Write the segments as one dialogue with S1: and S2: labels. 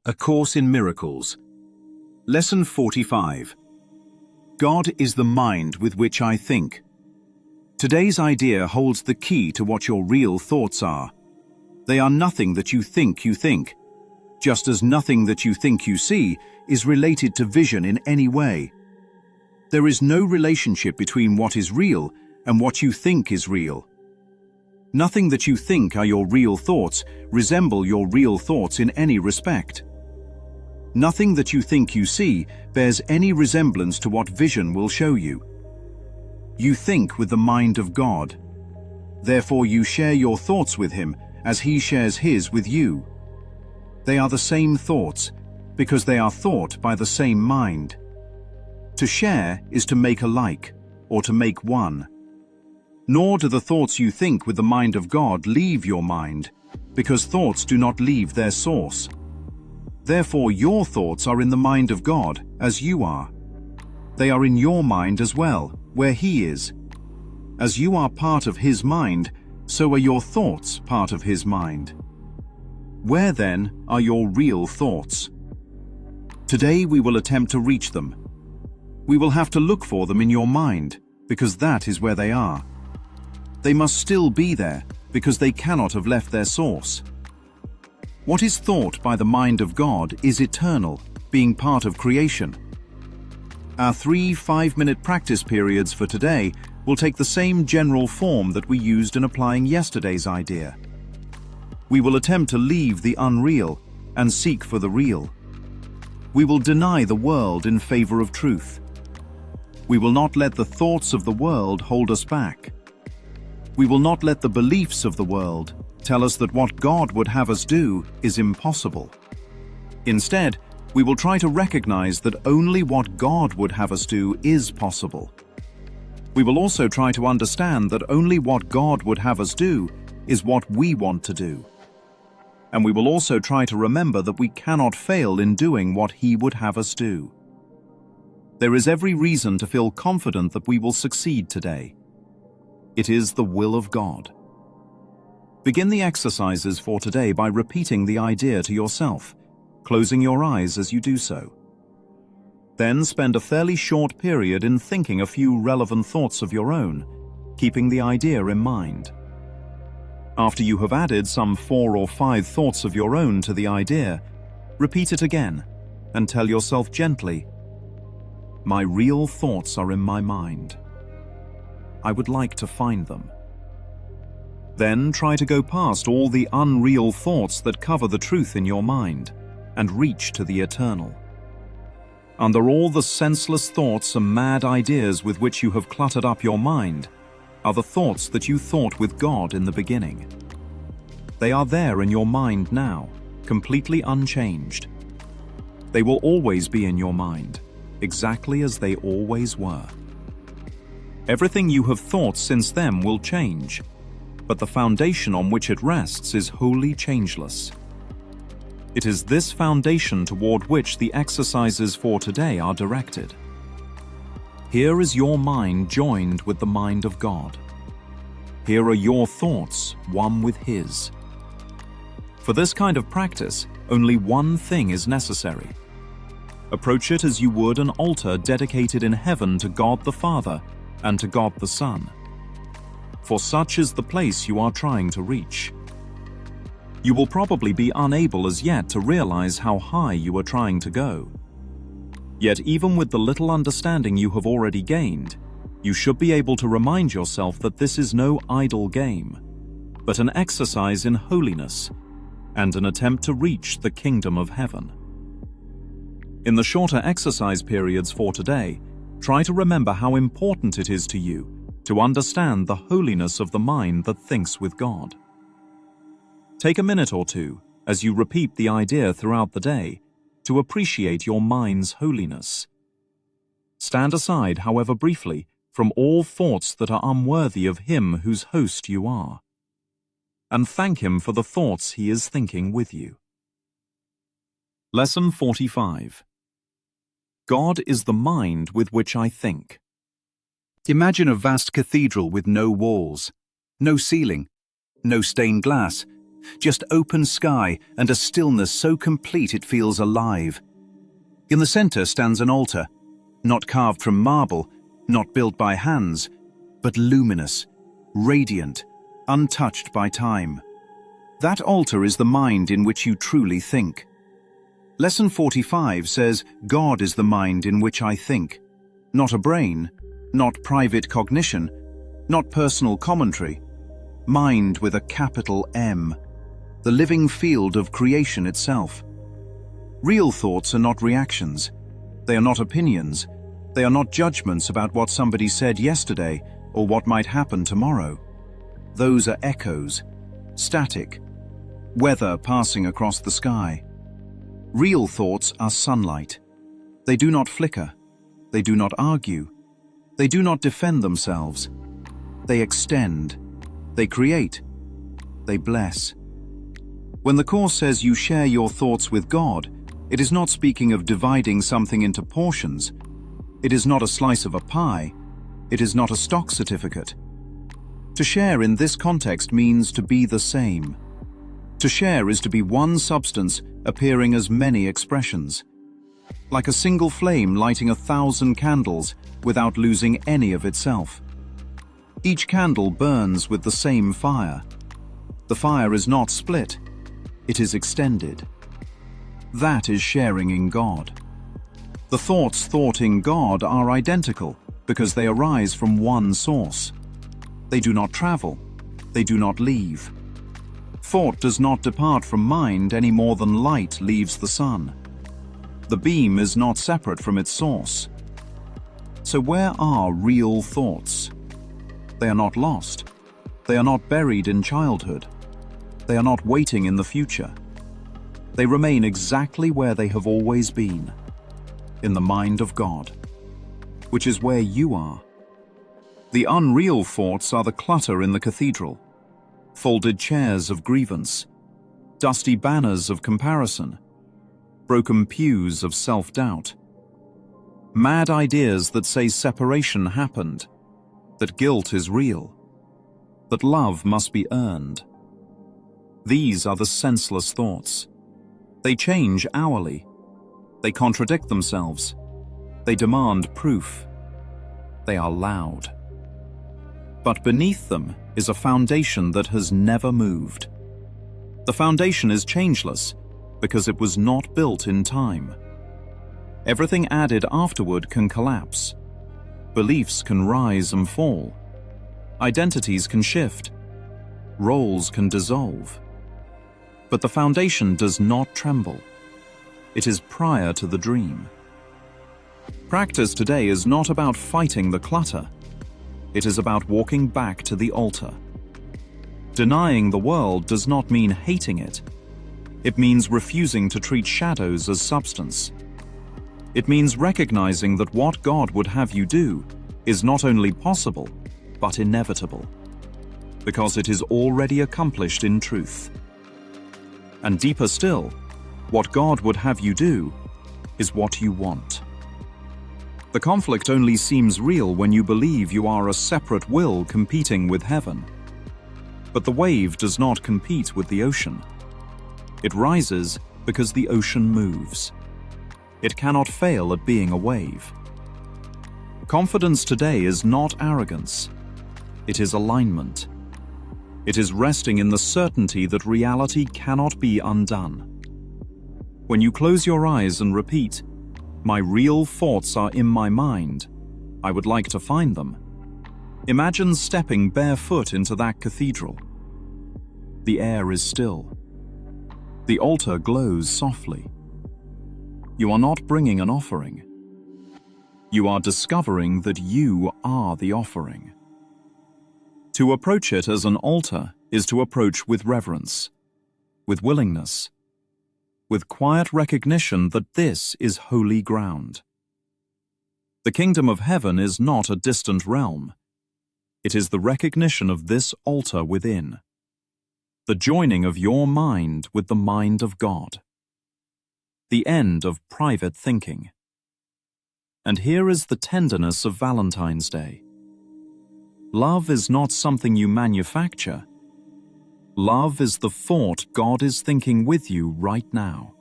S1: A Course in Miracles. Lesson 45. God is the mind with which I think. Today's idea holds the key to what your real thoughts are. They are nothing that you think, just as nothing that you think you see is related to vision in any way. There is no relationship between what is real and what you think is real. Nothing that you think are your real thoughts resemble your real thoughts in any respect. Nothing that you think you see bears any resemblance to what vision will show you. You think with the mind of God. Therefore you share your thoughts with Him as He shares His with you. They are the same thoughts because they are thought by the same mind. To share is to make alike, or to make one. Nor do the thoughts you think with the mind of God leave your mind, because thoughts do not leave their source. Therefore your thoughts are in the mind of God, as you are. They are in your mind as well, where He is. As you are part of His mind, so are your thoughts part of His mind. Where then are your real thoughts? Today we will attempt to reach them. We will have to look for them in your mind, because that is where they are. They must still be there, because they cannot have left their source. What is thought by the mind of God is eternal, being part of creation. Our 3 5-minute practice periods for today will take the same general form that we used in applying yesterday's idea. We will attempt to leave the unreal and seek for the real. We will deny the world in favor of truth. We will not let the thoughts of the world hold us back. We will not let the beliefs of the world tell us that what God would have us do is impossible. Instead, we will try to recognize that only what God would have us do is possible. We will also try to understand that only what God would have us do is what we want to do. And we will also try to remember that we cannot fail in doing what He would have us do. There is every reason to feel confident that we will succeed today. It is the will of God. Begin the exercises for today by repeating the idea to yourself, closing your eyes as you do so. Then spend a fairly short period in thinking a few relevant thoughts of your own, keeping the idea in mind. After you have added some 4 or 5 thoughts of your own to the idea, repeat it again and tell yourself gently, "My real thoughts are in my mind. I would like to find them." Then try to go past all the unreal thoughts that cover the truth in your mind and reach to the eternal. Under all the senseless thoughts and mad ideas with which you have cluttered up your mind are the thoughts that you thought with God in the beginning. They are there in your mind now, completely unchanged. They will always be in your mind, exactly as they always were. Everything you have thought since then will change, but the foundation on which it rests is wholly changeless. It is this foundation toward which the exercises for today are directed. Here is your mind joined with the mind of God. Here are your thoughts, one with His. For this kind of practice, only one thing is necessary. Approach it as you would an altar dedicated in heaven to God the Father and to God the Son. For such is the place you are trying to reach. You will probably be unable as yet to realize how high you are trying to go. Yet even with the little understanding you have already gained, you should be able to remind yourself that this is no idle game, but an exercise in holiness and an attempt to reach the kingdom of heaven. In the shorter exercise periods for today, try to remember how important it is to you to understand the holiness of the mind that thinks with God. Take a minute or two, as you repeat the idea throughout the day, to appreciate your mind's holiness. Stand aside, however briefly, from all thoughts that are unworthy of Him whose host you are, and thank Him for the thoughts He is thinking with you. Lesson 45. God is the mind with which I think. Imagine a vast cathedral with no walls, no ceiling, no stained glass, just open sky and a stillness so complete it feels alive. In the center stands an altar, not carved from marble, not built by hands, but luminous, radiant, untouched by time. That altar is the mind in which you truly think. Lesson 45 says, God is the mind in which I think. Not a brain, not private cognition, not personal commentary. Mind with a capital M, the living field of creation itself. Real thoughts are not reactions. They are not opinions. They are not judgments about what somebody said yesterday or what might happen tomorrow. Those are echoes, static, weather passing across the sky. Real thoughts are sunlight. They do not flicker. They do not argue. They do not defend themselves. They extend. They create. They bless. When the Course says you share your thoughts with God, it is not speaking of dividing something into portions. It is not a slice of a pie. It is not a stock certificate. To share in this context means to be the same. To share is to be one substance appearing as many expressions. Like a single flame lighting 1,000 candles without losing any of itself. Each candle burns with the same fire. The fire is not split, it is extended. That is sharing in God. The thoughts thought in God are identical because they arise from one source. They do not travel, they do not leave. Thought does not depart from mind any more than light leaves the sun. The beam is not separate from its source. So where are real thoughts? They are not lost. They are not buried in childhood. They are not waiting in the future. They remain exactly where they have always been, in the mind of God, which is where you are. The unreal thoughts are the clutter in the cathedral, folded chairs of grievance, dusty banners of comparison, broken pews of self-doubt, mad ideas that say separation happened, that guilt is real, that love must be earned. These are the senseless thoughts. They change hourly. They contradict themselves. They demand proof. They are loud. But beneath them is a foundation that has never moved. The foundation is changeless because it was not built in time. Everything added afterward can collapse. Beliefs can rise and fall. Identities can shift. Roles can dissolve. But the foundation does not tremble. It is prior to the dream. Practice today is not about fighting the clutter. It is about walking back to the altar. Denying the world does not mean hating it. It means refusing to treat shadows as substance. It means recognizing that what God would have you do is not only possible, but inevitable, because it is already accomplished in truth. And deeper still, what God would have you do is what you want. The conflict only seems real when you believe you are a separate will competing with heaven. But the wave does not compete with the ocean. It rises because the ocean moves. It cannot fail at being a wave. Confidence today is not arrogance. It is alignment. It is resting in the certainty that reality cannot be undone. When you close your eyes and repeat, "My real thoughts are in my mind. I would like to find them." Imagine stepping barefoot into that cathedral. The air is still. The altar glows softly. You are not bringing an offering. You are discovering that you are the offering. To approach it as an altar is to approach with reverence, with willingness, with quiet recognition that this is holy ground. The kingdom of heaven is not a distant realm. It is the recognition of this altar within, the joining of your mind with the mind of God, the end of private thinking. And here is the tenderness of Valentine's Day. Love is not something you manufacture. Love is the thought God is thinking with you right now.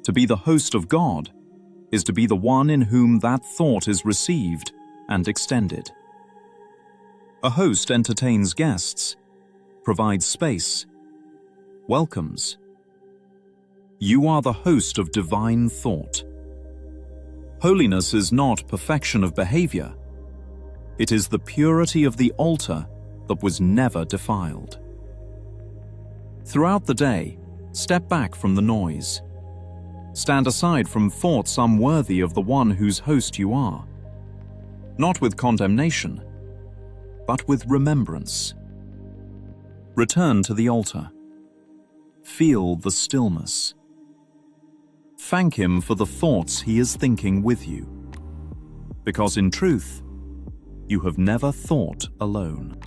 S1: To be the host of God is to be the one in whom that thought is received and extended. A host entertains guests, provides space, welcomes. You are the host of divine thought. Holiness is not perfection of behavior. It is the purity of the altar that was never defiled. Throughout the day, step back from the noise. Stand aside from thoughts unworthy of the one whose host you are. Not with condemnation, but with remembrance. Return to the altar. Feel the stillness. Thank him for the thoughts he is thinking with you. Because in truth, you have never thought alone.